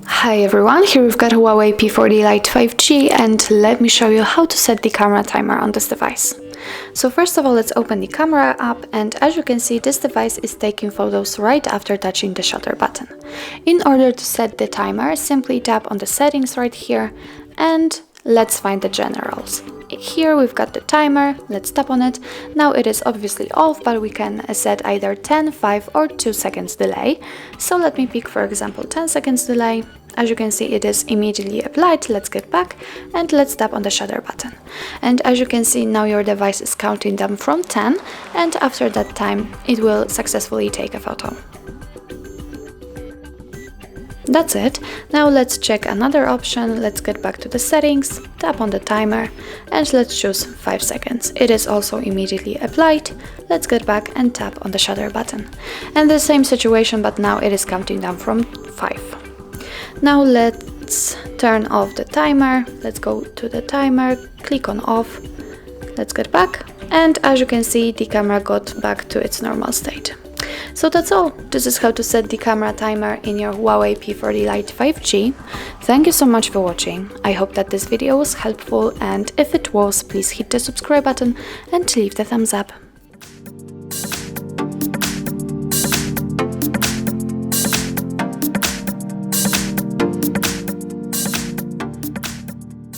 Hi everyone, here we've got Huawei P40 Lite 5G, and let me show you how to set the camera timer on this device. So first of all, let's open the camera app, and as you can see, this device is taking photos right after touching the shutter button. In order to set the timer, simply tap on the settings right here and let's find the generals. Here we've got the timer, let's tap on it. Now it is obviously off, but we can set either 10, 5 or 2 seconds delay. So let me pick, for example, 10 seconds delay. As you can see, it is immediately applied. Let's get back and let's tap on the shutter button. And as you can see, now your device is counting down from 10, and after that time it will successfully take a photo. That's it. Now let's check another option. Let's get back to the settings, tap on the timer, and let's choose 5 seconds. It is also immediately applied. Let's get back and tap on the shutter button. And the same situation, but now it is counting down from 5. Now let's turn off the timer. Let's go to the timer, click on off. Let's get back. And as you can see, the camera got back to its normal state. So that's all. This is how to set the camera timer in your Huawei P40 Lite 5G. Thank you so much for watching. I hope that this video was helpful, and if it was, please hit the subscribe button and leave the thumbs up.